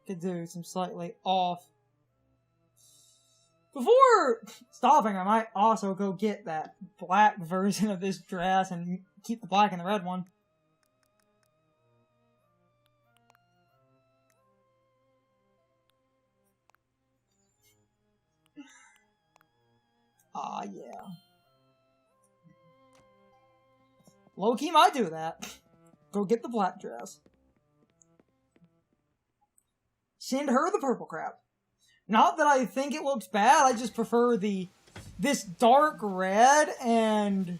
could do some slightly off. Before stopping, I might also go get that black version of this dress and keep the black and the red one. Ah, yeah. Low-key might do that. Go get the black dress. Send her the purple crap. Not that I think it looks bad, I just prefer this dark red and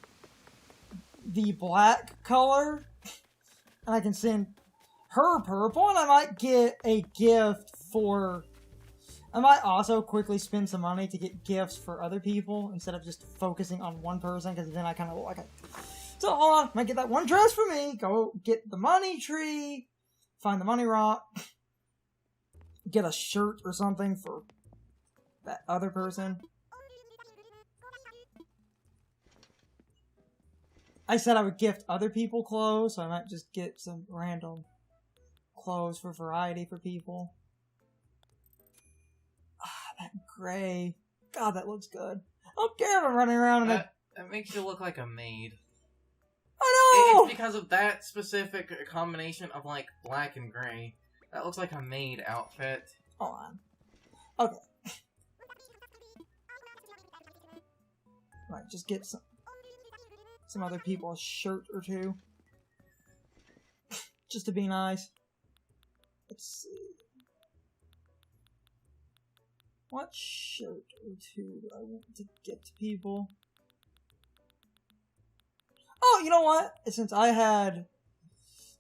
the black color. And I can send her purple, and I might get a gift for... I might also quickly spend some money to get gifts for other people instead of just focusing on one person, because then I kind of look like a... So hold on, might get that one dress for me, go get the money tree, find the money rock, get a shirt or something for that other person. I said I would gift other people clothes, so I might just get some random clothes for variety for people. That gray. God, that looks good. I don't care if I'm running around in that makes you look like a maid. I know! It's because of that specific combination of, like, black and gray. That looks like a maid outfit. Hold on. Okay. Right, just get some other people a shirt or two. Just to be nice. Let's see. What shirt or two do I want to get to people? Oh, you know what? Since I had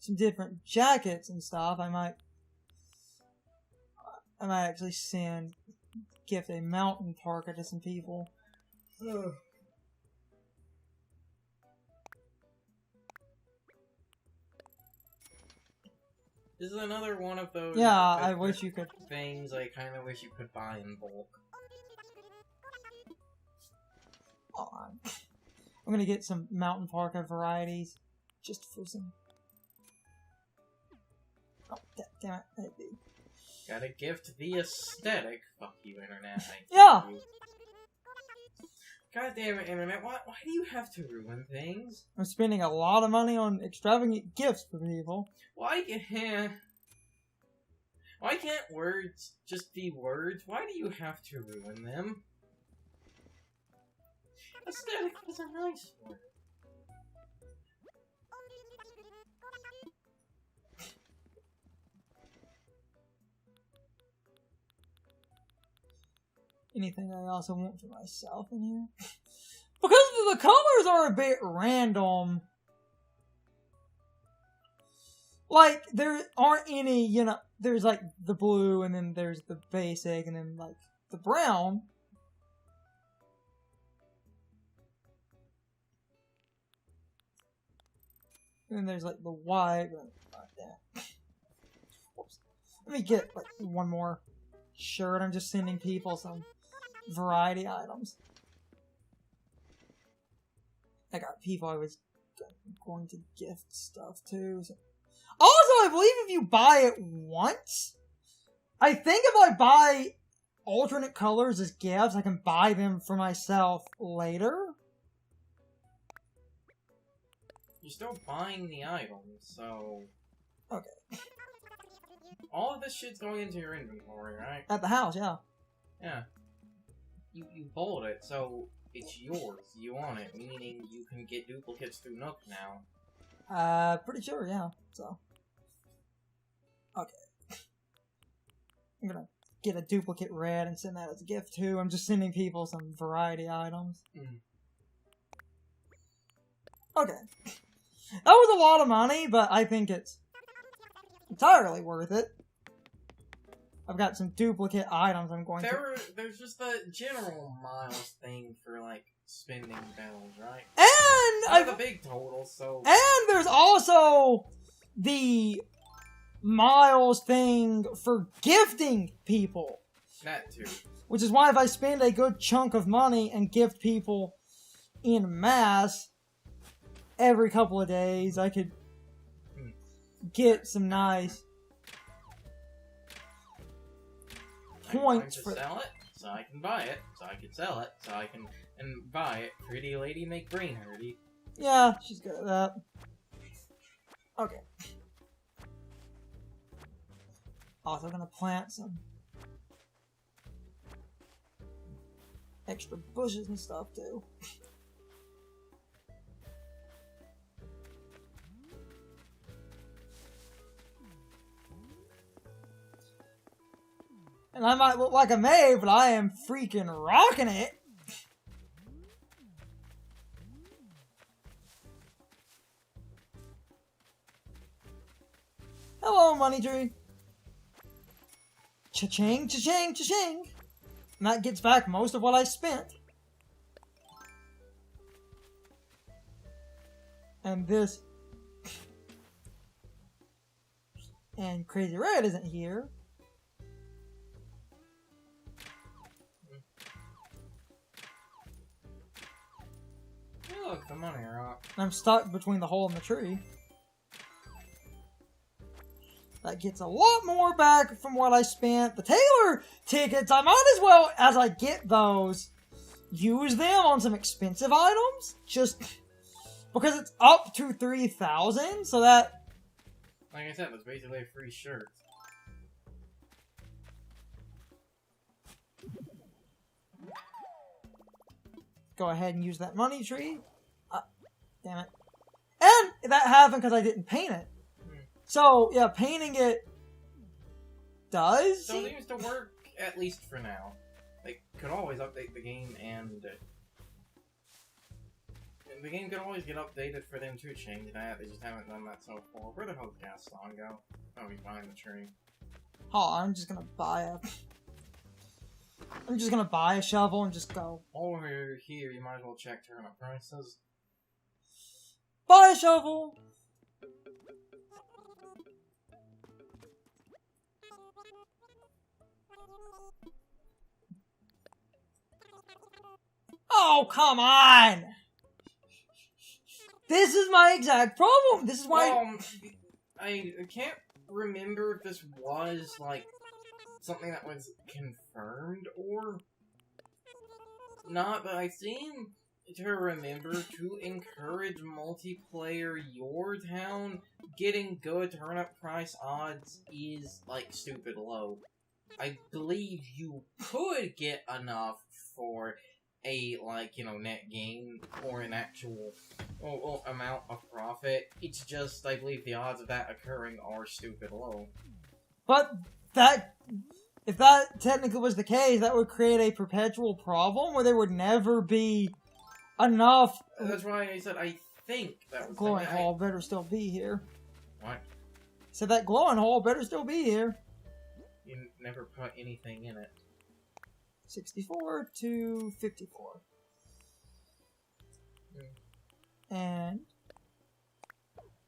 some different jackets and stuff, I might actually gift a mountain parka to some people. Ugh. This is another one of those... Yeah, I wish you could... things I kind of wish you could buy in bulk. Hold on. I'm gonna get some mountain parka varieties. Just for some... Oh, damn it. That'd be... Gotta gift the aesthetic. Fuck you, Internet. Yeah! You. God damn it, Internet. Why do you have to ruin things? I'm spending a lot of money on extravagant gifts for people. Why can't words just be words? Why do you have to ruin them? Aesthetic is a nice word. Anything I also want for myself in here? Because the colors are a bit random. Like, there aren't any, you know, there's like the blue, and then there's the basic, and then like the brown. And then there's like the white, but not that. Whoops. Let me get like one more shirt. I'm just sending people some variety items. I got people I was going to gift stuff to. So. Also, I believe if you buy it once, I think if I buy alternate colors as gifts, I can buy them for myself later. You're still buying the items, so... Okay. All of this shit's going into your inventory, right? At the house, yeah. Yeah. You bought it, so it's yours. You own it, meaning you can get duplicates through Nook now. Pretty sure, yeah. So. Okay. I'm gonna get a duplicate red and send that as a gift too. I'm just sending people some variety items. Mm. Okay. That was a lot of money, but I think it's entirely worth it. I've got some duplicate items I'm going to... There's just the general miles thing for, like, spending bills, right? And... the big total, so... And there's also the miles thing for gifting people. That too. Which is why if I spend a good chunk of money and gift people in mass every couple of days, I could get some nice points to for sell it, so I can buy it, so I can sell it, so I can buy it. Pretty lady make brain hurty. Yeah, she's good at that. Okay. Also gonna plant some extra bushes and stuff too. And I might look like a maid, but I am freaking rocking it. Hello, money tree. Cha-ching, cha-ching, cha-ching. And that gets back most of what I spent. And this. And Crazy Red isn't here. Oh, look, the money rock. I'm stuck between the hole and the tree. That gets a lot more back from what I spent. The Taylor tickets, I might as well, as I get those, use them on some expensive items. Just because it's up to 3,000, so that... Like I said, that's basically a free shirt. Go ahead and use that money tree. Damn it. And that happened because I didn't paint it. So, yeah, painting it does. So it seems to work, at least for now. They could always update the game, and the game could always get updated for them to change that. They just haven't done that so far. Where the hell did Gaston go? Oh, he's behind the tree. Oh, I'm just gonna buy a shovel and just go. Over here, you might as well check turnip prices. Buy a shovel! Oh, come on! This is my exact problem! This is why... I can't remember if this was, like, something that was confirmed or not, but I seem to remember to encourage multiplayer your town, getting good turnip price odds is, like, stupid low. I believe you could get enough for a, like, you know, net gain or an actual amount of profit. It's just, I believe the odds of that occurring are stupid low. But that... If that technically was the case, that would create a perpetual problem where there would never be enough... That's why I said I think that was... Glowing hole better still be here. What? So that glowing hole better still be here. You never put anything in it. 64 to 54. And...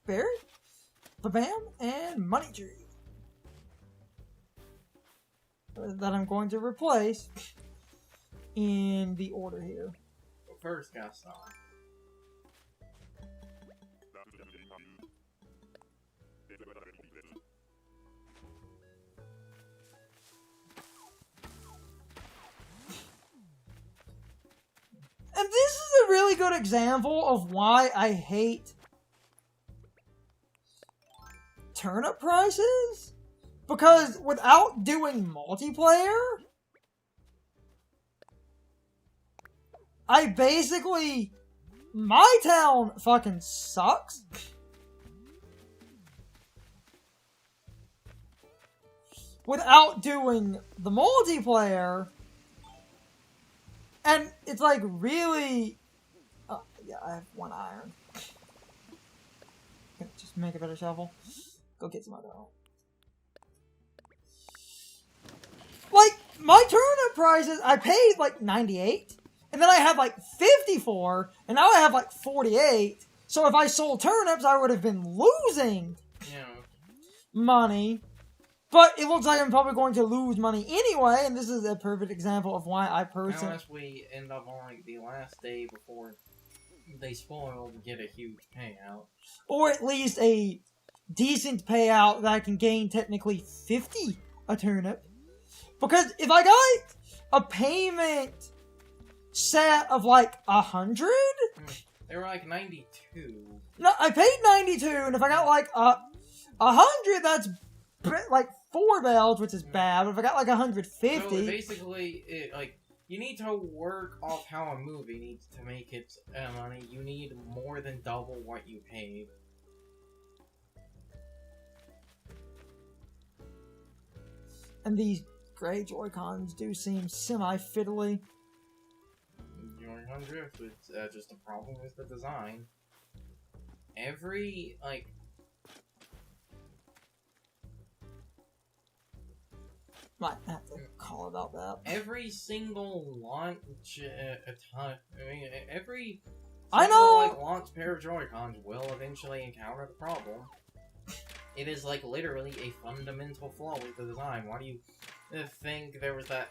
Berry? Ba-bam? And money tree. That I'm going to replace in the order here. But first, Gaston. And this is a really good example of why I hate turnip prices. Because without doing multiplayer, I basically... My town fucking sucks. Without doing the multiplayer. And it's like really... Oh, yeah, I have one iron. Just make a better shovel. Go get some other iron. Like, my turnip prices, I paid like 98, and then I had like 54, and now I have like 48. So if I sold turnips, I would have been losing money. But it looks like I'm probably going to lose money anyway, and this is a perfect example of why I personally... Unless we end up on like the last day before they spoil and get a huge payout. Or at least a decent payout that I can gain technically 50 a turnip. Because if I got a payment set of like 100, They were like 92. no, I paid 92, and if I got like 100, that's like 4 bells, which is bad. But if I got like 150, So basically, you need to work off how a movie needs to make its money. You need more than double what you paid. and these gray Joy-Cons do seem semi-fiddly. Joy-Con drift, it's just a problem with the design. Every, Might have to call about that. every single launch, every I single, know! launch pair of Joy-Cons will eventually encounter the problem. It is, literally a fundamental flaw with the design. Why do you think there was that,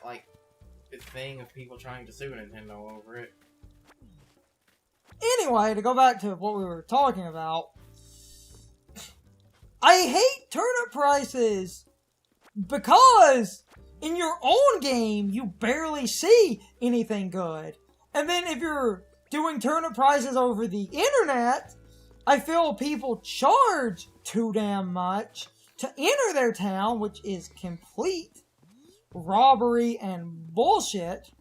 thing of people trying to sue Nintendo over it? Anyway, to go back to what we were talking about, I hate turnip prices because in your own game, you barely see anything good. And then if you're doing turnip prices over the internet, I feel people charge too damn much to enter their town, which is complete robbery and bullshit.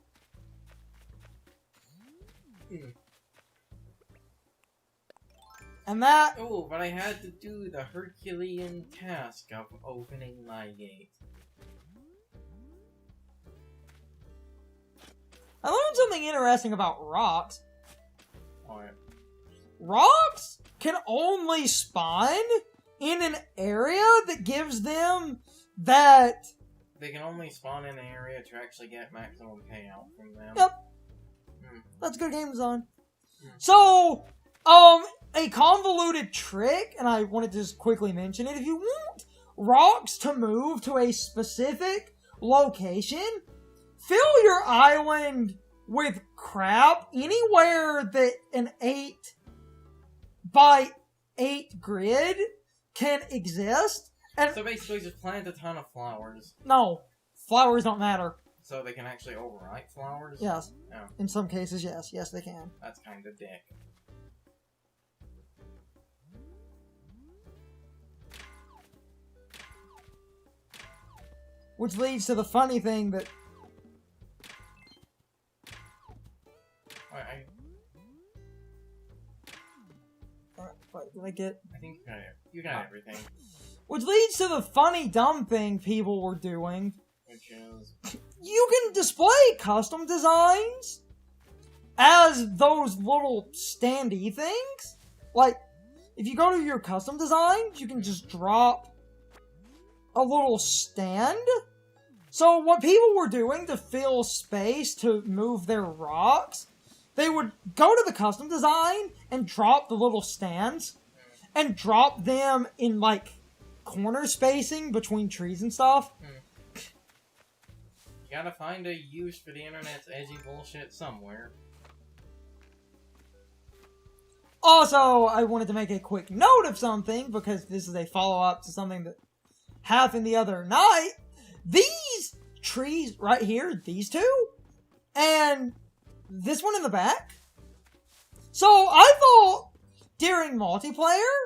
And that... Oh, but I had to do the Herculean task of opening my gate. I learned something interesting about rocks. Alright. Rocks can only spawn in an area that gives them that... They can only spawn in an area to actually get maximum payout from them. Yep. That's good game design. So, a convoluted trick, and I wanted to just quickly mention it, if you want rocks to move to a specific location, fill your island with crap anywhere that an 8 by 8 grid can exist. And So basically just plant a ton of flowers. no, flowers don't matter. So they can actually overwrite flowers? Yes. Oh, In some cases, yes. Yes, they can. that's kinda dick. Which leads to the funny thing that... Wait, did I get... I think you got everything. Which leads to the funny dumb thing people were doing. Which is... You can display custom designs as those little standy things. Like, if you go to your custom designs, you can just drop a little stand. So what people were doing to fill space to move their rocks, they would go to the custom design and drop the little stands and drop them in, like, corner spacing between trees and stuff. You gotta find a use for the internet's edgy bullshit somewhere. Also, I wanted to make a quick note of something, because this is a follow-up to something that happened the other night. These trees right here, these two, and this one in the back. So, I thought, during multiplayer,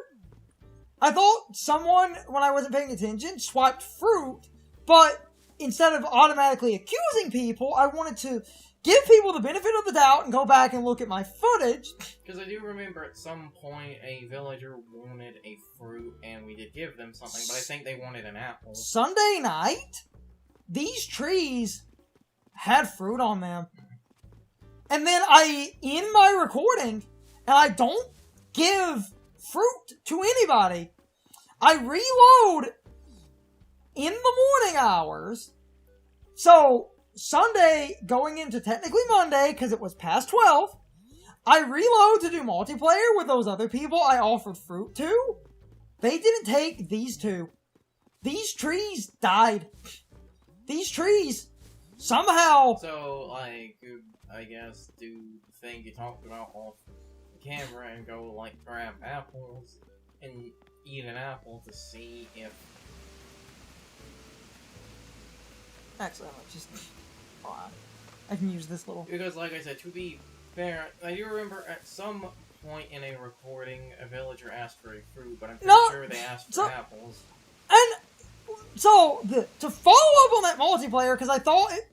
I thought someone, when I wasn't paying attention, swiped fruit, but instead of automatically accusing people, I wanted to give people the benefit of the doubt and go back and look at my footage. Because I do remember at some point a villager wanted a fruit and we did give them something, but I think they wanted an apple. Sunday night, these trees had fruit on them. And then in my recording, and I don't give fruit to anybody, I reload in the morning hours. So, Sunday going into technically Monday, because it was past 12, I reload to do multiplayer with those other people I offered fruit to. They didn't take these two. These trees died. These trees somehow... So, I guess, do the thing you talked about off the camera and go, grab apples and eat an apple to see if... Actually, I'm just... Hold on. I can use this little... Because, like I said, to be fair, I do remember at some point in a recording, a villager asked for a fruit, but I'm pretty sure they asked for apples. And... So, to follow up on that multiplayer, because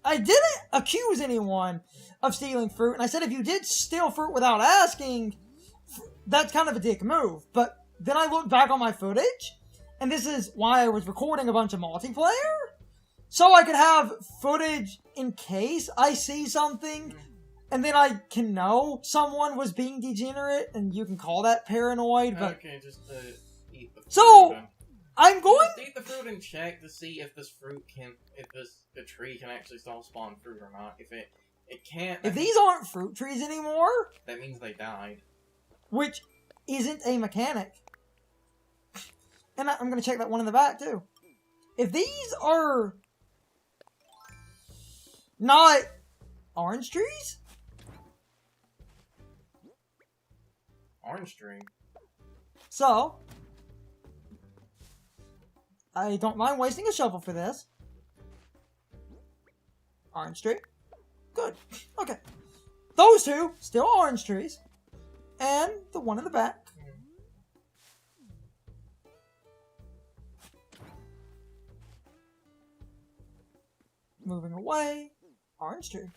I didn't accuse anyone of stealing fruit, and I said if you did steal fruit without asking, that's kind of a dick move. But then I looked back on my footage, and this is why I was recording a bunch of multiplayer, so I could have footage in case I see something, and then I can know someone was being degenerate, and you can call that paranoid, but... Okay, just eat the fruit. So... I'm going to eat the fruit and check to see if this the tree can actually still spawn fruit or not. If it can't. If these aren't fruit trees anymore, that means they died. Which isn't a mechanic. And I'm gonna check that one in the back too. If these are not orange trees, orange tree. So. I don't mind wasting a shovel for this. Orange tree. Good. Okay. Those two, still orange trees. And the one in the back. Moving away. Orange tree.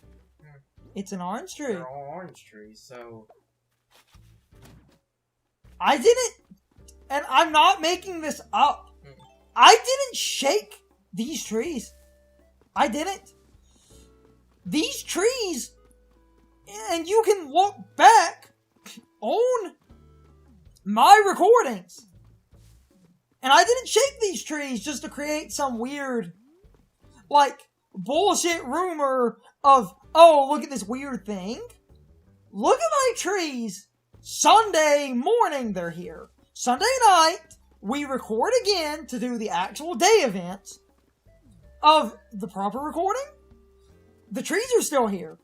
It's an orange tree. They're all orange trees, so... I didn't... And I'm not making this up. I didn't shake these trees. I didn't. These trees, and you can look back on my recordings. And I didn't shake these trees just to create some weird, like, bullshit rumor of, oh, look at this weird thing. Look at my trees. Sunday morning they're here. Sunday night, we record again to do the actual day events of the proper recording. The trees are still here.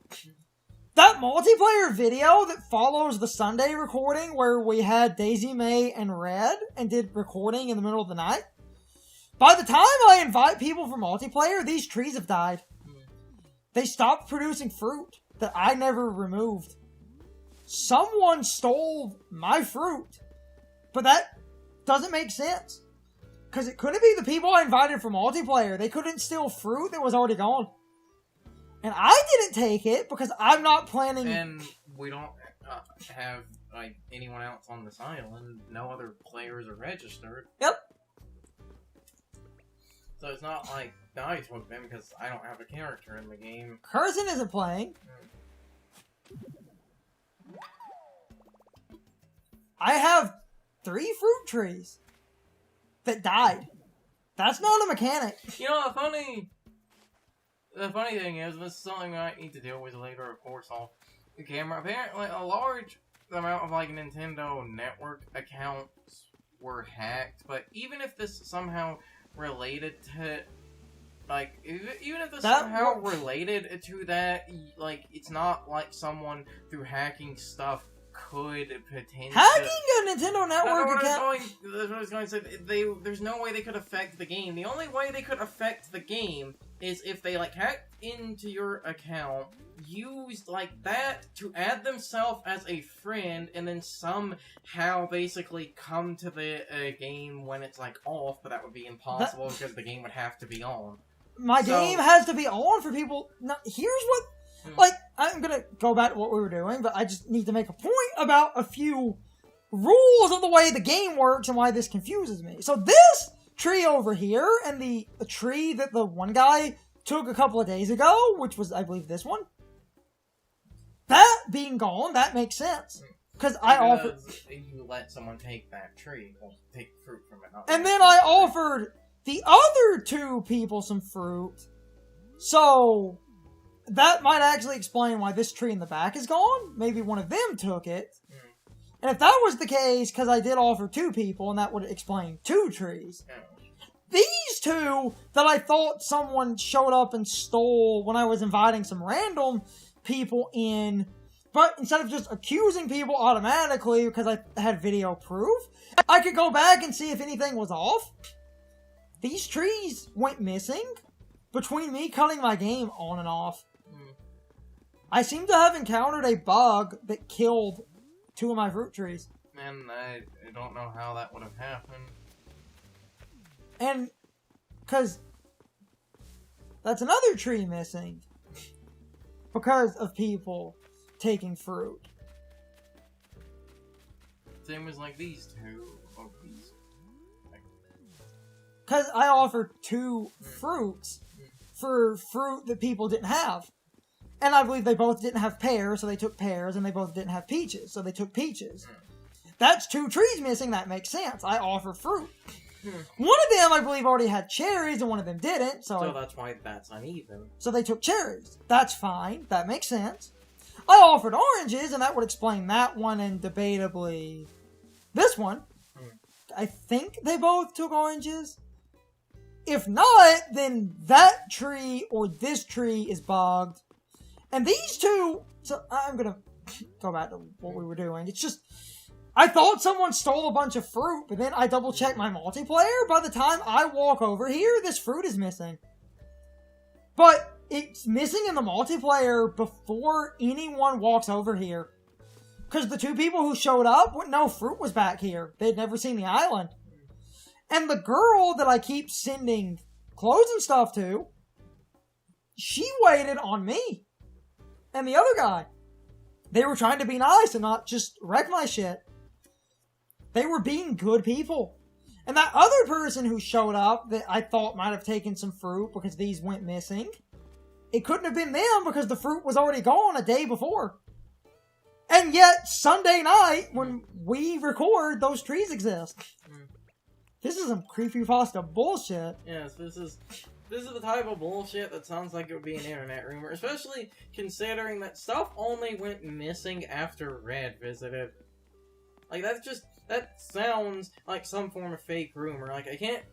That multiplayer video that follows the Sunday recording where we had Daisy May and Red and did recording in the middle of the night. By the time I invite people for multiplayer, these trees have died. They stopped producing fruit that I never removed. Someone stole my fruit. But that doesn't make sense. Because it couldn't be the people I invited for multiplayer. They couldn't steal fruit that was already gone. And I didn't take it because I'm not planning... And we don't have like anyone else on this island. No other players are registered. Yep. So it's not like I took them because I don't have a character in the game. Curzon isn't playing. I have 3 fruit trees that died. That's not a mechanic. You know, the funny thing is, this is something I need to deal with later, of course, off the camera. Apparently, a large amount of, like, Nintendo Network accounts were hacked, but even if this somehow related to, like, even if this somehow related to that, like, it's not like someone through hacking stuff could potentially... Hacking a Nintendo Network account? That's what I was going to say. There's no way they could affect the game. The only way they could affect the game is if they, like, hacked into your account, used, like, that to add themselves as a friend, and then somehow basically come to the game when it's, like, off, but that would be impossible because the game would have to be on. My game has to be on for people... Now, here's what... Like, I'm gonna go back to what we were doing, but I just need to make a point about a few rules of the way the game works and why this confuses me. So this tree over here, and the tree that the one guy took a couple of days ago, which was, I believe, this one, that being gone, that makes sense. Because I offered... You let someone take that tree, take fruit from it. And then I offered the other 2 people some fruit, so... That might actually explain why this tree in the back is gone. Maybe one of them took it. And if that was the case, because I did offer 2 people, and that would explain 2 trees. These 2 that I thought someone showed up and stole when I was inviting some random people in, but instead of just accusing people automatically because I had video proof, I could go back and see if anything was off. These trees went missing between me cutting my game on and off, Hmm. I seem to have encountered a bug that killed 2 of my fruit trees. And I don't know how that would have happened. And, because that's another tree missing. Because of people taking fruit. Same as like these two. Oh, these. Because I offered 2 fruits for fruit that people didn't have. And I believe they both didn't have pears, so they took pears, and they both didn't have peaches, so they took peaches. That's 2 trees missing, that makes sense. I offer fruit. One of them, I believe, already had cherries, and one of them didn't, So that's why that's uneven. So they took cherries. That's fine. That makes sense. I offered oranges, and that would explain that one, and debatably this one. I think they both took oranges. If not, then that tree or this tree is bogged. And these 2... So I'm going to go back to what we were doing. It's just... I thought someone stole a bunch of fruit, but then I double-checked my multiplayer. By the time I walk over here, this fruit is missing. But it's missing in the multiplayer before anyone walks over here. Because the 2 people who showed up, no fruit was back here. They'd never seen the island. And the girl that I keep sending clothes and stuff to, she waited on me. And the other guy. They were trying to be nice and not just wreck my shit. They were being good people. And that other person who showed up that I thought might have taken some fruit because these went missing, it couldn't have been them because the fruit was already gone a day before. And yet, Sunday night, when we record, those trees exist. This is some creepypasta bullshit. Yes, this is the type of bullshit that sounds like it would be an internet rumor, especially considering that stuff only went missing after Red visited. Like, that sounds like some form of fake rumor. Like, I can't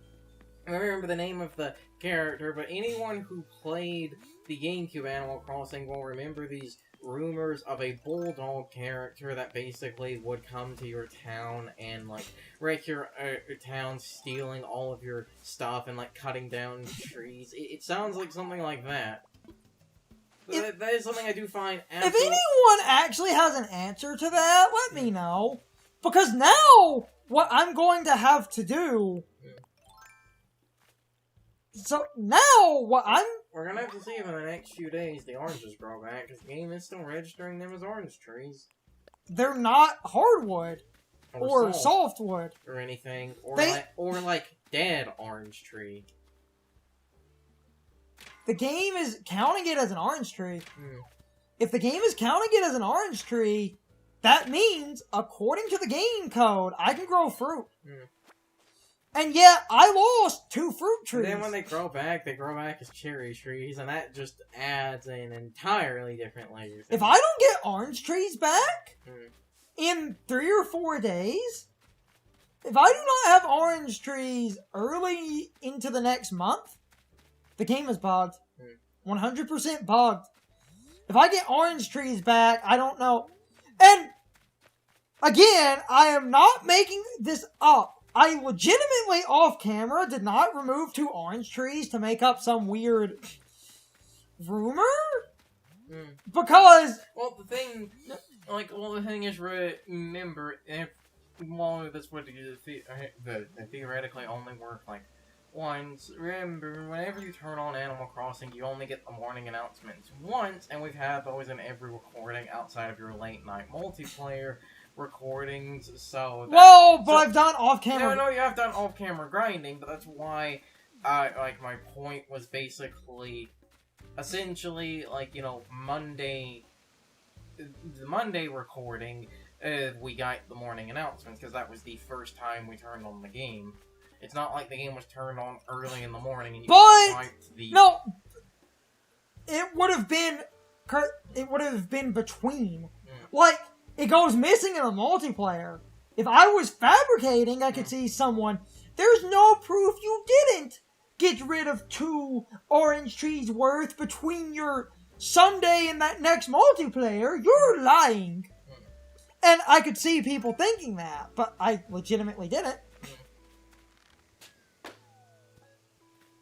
remember the name of the character, but anyone who played the GameCube Animal Crossing will remember these rumors of a bulldog character that basically would come to your town and, like, wreck your town, stealing all of your stuff and, like, cutting down trees. It sounds like something like that. That is something I do find absolutely... If anyone actually has an answer to that, let me know. Because now, what I'm going to have to do... So, now, what I'm... We're gonna have to see if in the next few days the oranges grow back, because the game is still registering them as orange trees. They're not hardwood. Or softwood. Or anything. Or like dead orange tree. The game is counting it as an orange tree. If the game is counting it as an orange tree, that means, according to the game code, I can grow fruit. And yet, I lost 2 fruit trees. And then when they grow back as cherry trees, and that just adds an entirely different layer. If I don't get orange trees back in 3 or 4 days, if I do not have orange trees early into the next month, the game is bugged. 100% bugged. If I get orange trees back, I don't know. And, again, I am not making this up. I legitimately, off camera, did not remove 2 orange trees to make up some weird rumor? Because... Well, the thing is, remember, this would theoretically only work, like, once. Remember, whenever you turn on Animal Crossing, you only get the morning announcements once, and we've had those in every recording outside of your late-night multiplayer recordings, so... I've done off-camera... No, you have done off-camera grinding, but that's why, my point was basically, essentially, like, you know, the Monday recording, we got the morning announcements, because that was the first time we turned on the game. It's not like the game was turned on early in the morning and you No! It would have been between. Like... It goes missing in a multiplayer. If I was fabricating, I could see someone... There's no proof you didn't get rid of 2 orange trees worth between your Sunday and that next multiplayer. You're lying. And I could see people thinking that, but I legitimately didn't.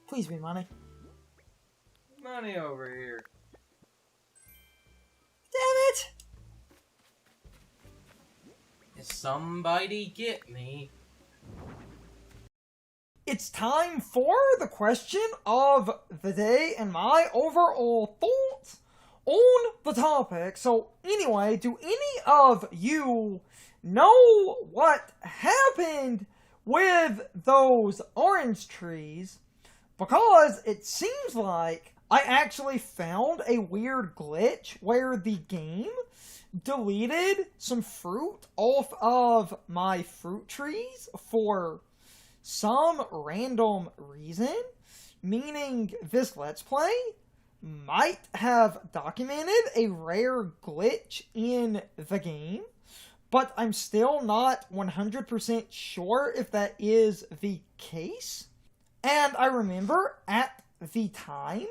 Please be money. money over here. Damn it! Somebody get me. It's time for the question of the day and my overall thoughts on the topic. So anyway, do any of you know what happened with those orange trees? Because it seems like I actually found a weird glitch where the game deleted some fruit off of my fruit trees for some random reason, meaning this Let's Play might have documented a rare glitch in the game, but I'm still not 100% sure if that is the case. And I remember at the time,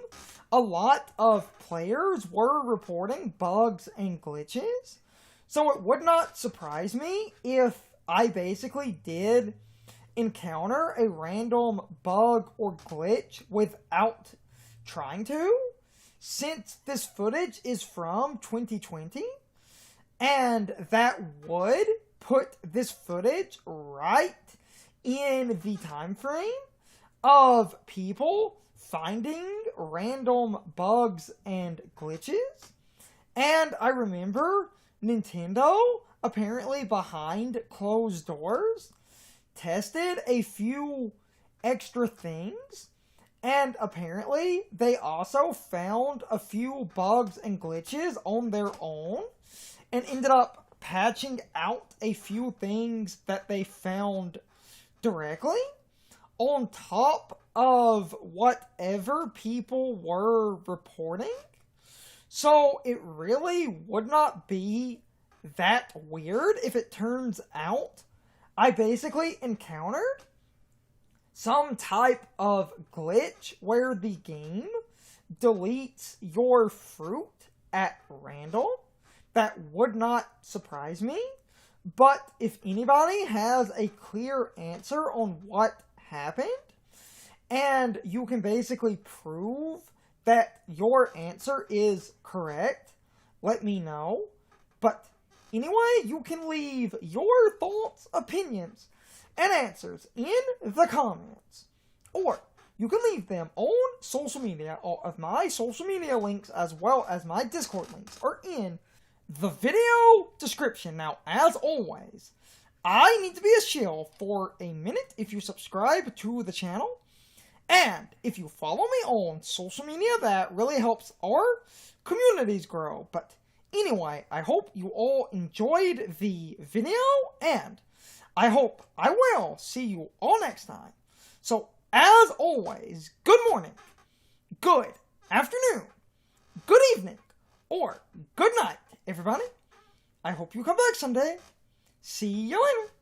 a lot of players were reporting bugs and glitches, so it would not surprise me if I basically did encounter a random bug or glitch without trying to, since this footage is from 2020, and that would put this footage right in the time frame of people finding random bugs and glitches. And I remember Nintendo, apparently behind closed doors, tested a few extra things, and apparently they also found a few bugs and glitches on their own, and ended up patching out a few things that they found directly, on top of whatever people were reporting. So it really would not be that weird if it turns out I basically encountered some type of glitch where the game deletes your fruit at random. That would not surprise me, but if anybody has a clear answer on what happened, and you can basically prove that your answer is correct, let me know. But anyway, you can leave your thoughts, opinions, and answers in the comments. Or you can leave them on social media. All of my social media links, as well as my Discord links, are in the video description. Now, as always, I need to be a shill for a minute if you subscribe to the channel. And if you follow me on social media, that really helps our communities grow. But anyway, I hope you all enjoyed the video, and I hope I will see you all next time. So, as always, good morning, good afternoon, good evening, or good night, everybody. I hope you come back someday. See you later.